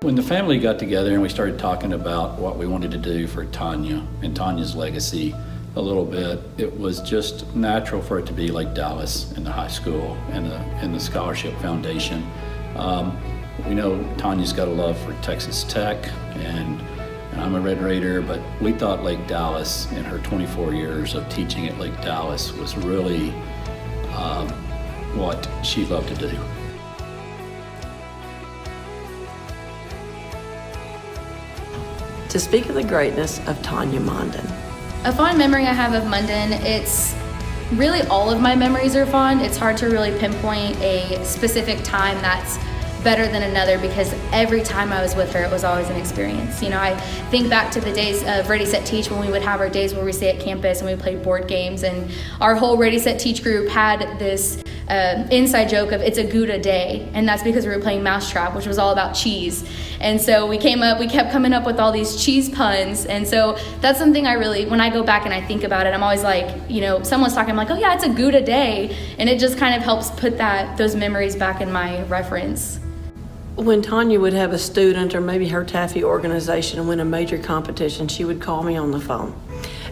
When the family got together and we started talking about what we wanted to do for Tanya and Tanya's legacy a little bit, it was just natural for it to be like Dallas in the high school and the Scholarship Foundation. We know Tanya's got a love for Texas Tech, and I'm a Red Raider, but we thought Lake Dallas in her 24 years of teaching at Lake Dallas was really what she loved to do. To speak of the greatness of Tonya Monden. A fond memory I have of Monden, it's really all of my memories are fond. It's hard to really pinpoint a specific time that's better than another because every time I was with her, it was always an experience. You know, I think back to the days of Ready, Set, Teach when we would have our days where we stay at campus and we played board games, and our whole Ready, Set, Teach group had this inside joke of it's a Gouda day, and that's because we were playing Mousetrap, which was all about cheese. And so we kept coming up with all these cheese puns, and so that's something I really, when I go back and I think about it, I'm always like, you know, someone's talking, I'm like, oh yeah, it's a Gouda day, and it just kind of helps put those memories back in my reference. When Tonya would have a student or maybe her taffy organization win a major competition, she would call me on the phone.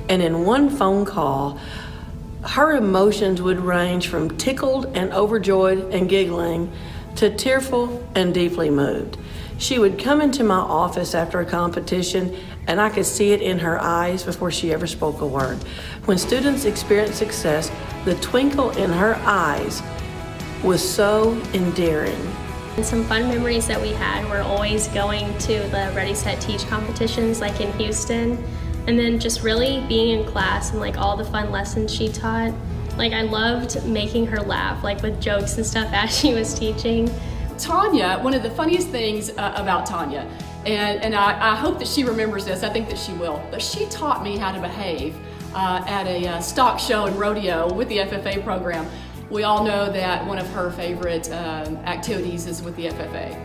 And in one phone call, her emotions would range from tickled and overjoyed and giggling to tearful and deeply moved. She would come into my office after a competition and I could see it in her eyes before she ever spoke a word. When students experience success, the twinkle in her eyes was so endearing. And some fun memories that we had were always going to the Ready, Set, Teach competitions like in Houston, and then just really being in class and like all the fun lessons she taught. Like I loved making her laugh, like with jokes and stuff as she was teaching. Tanya, one of the funniest things about Tanya, and I hope that she remembers this, I think that she will, but she taught me how to behave at a stock show and rodeo with the FFA program. We all know that one of her favorite activities is with the FFA.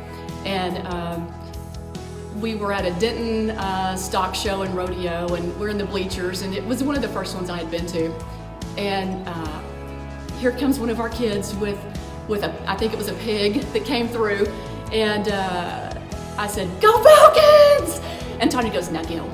And we were at a Denton stock show and rodeo, and we're in the bleachers, and it was one of the first ones I had been to. And here comes one of our kids with I think it was a pig that came through, and I said, "Go Falcons!" And Tanya goes, now Gil,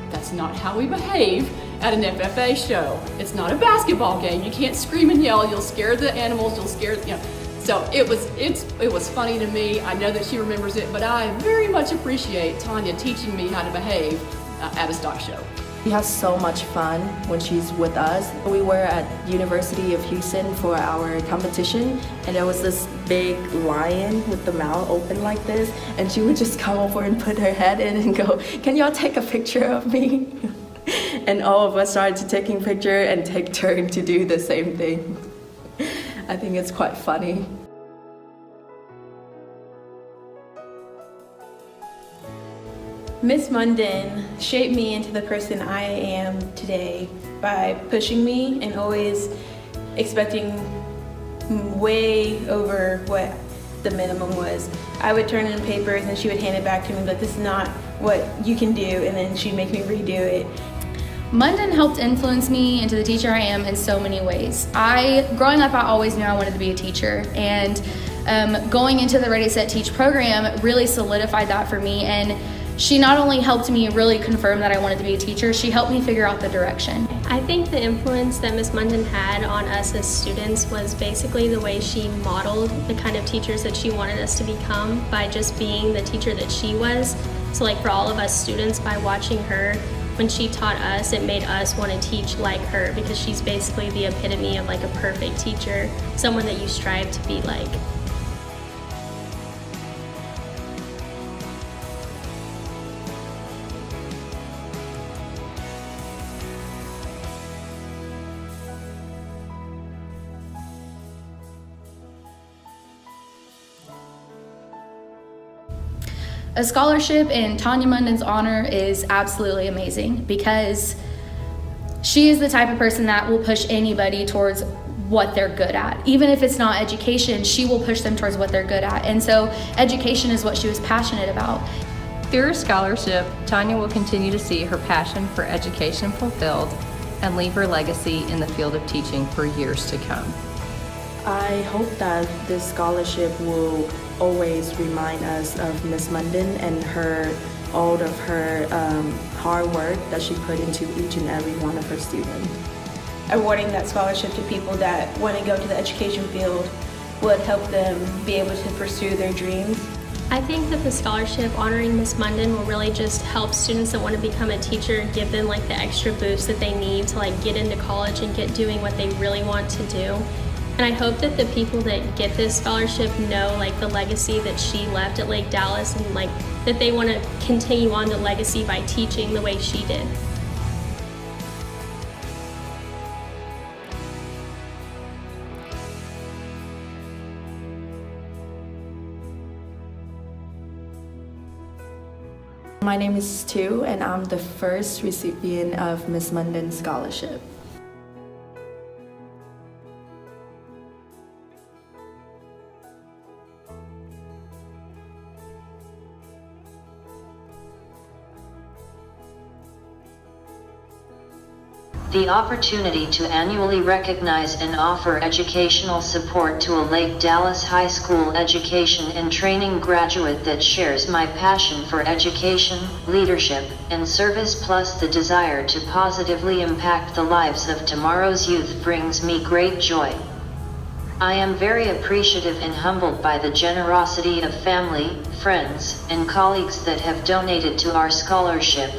that's not how we behave at an FFA show. It's not a basketball game. You can't scream and yell. You'll scare the animals. You'll scare, you know. So it was funny to me. I know that she remembers it, but I very much appreciate Tanya teaching me how to behave at a stock show. She has so much fun when she's with us. We were at University of Houston for our competition, and there was this big lion with the mouth open like this, and she would just come over and put her head in and go, "Can y'all take a picture of me?" And all of us started taking picture and take turn to do the same thing. I think it's quite funny. Miss Monden shaped me into the person I am today by pushing me and always expecting way over what the minimum was. I would turn in papers and she would hand it back to me, but this is not what you can do, and then she'd make me redo it. Monden helped influence me into the teacher I am in so many ways. Growing up, I always knew I wanted to be a teacher, and going into the Ready, Set, Teach program really solidified that for me. And she not only helped me really confirm that I wanted to be a teacher, she helped me figure out the direction. I think the influence that Ms. Monden had on us as students was basically the way she modeled the kind of teachers that she wanted us to become by just being the teacher that she was. So like for all of us students, by watching her, when she taught us, it made us want to teach like her, because she's basically the epitome of like a perfect teacher, someone that you strive to be like. A scholarship in Tonya Monden's honor is absolutely amazing because she is the type of person that will push anybody towards what they're good at. Even if it's not education, she will push them towards what they're good at. And so education is what she was passionate about. Through her scholarship, Tanya will continue to see her passion for education fulfilled and leave her legacy in the field of teaching for years to come. I hope that this scholarship will always remind us of Miss Monden and all of her hard work that she put into each and every one of her students. Awarding that scholarship to people that want to go to the education field would help them be able to pursue their dreams. I think that the scholarship honoring Miss Monden will really just help students that want to become a teacher, give them like the extra boost that they need to like get into college and get doing what they really want to do. And I hope that the people that get this scholarship know like the legacy that she left at Lake Dallas, and like that they want to continue on the legacy by teaching the way she did. My name is Stu, and I'm the first recipient of Miss Monden's scholarship. The opportunity to annually recognize and offer educational support to a Lake Dallas High School education and training graduate that shares my passion for education, leadership, and service, plus the desire to positively impact the lives of tomorrow's youth, brings me great joy. I am very appreciative and humbled by the generosity of family, friends, and colleagues that have donated to our scholarship.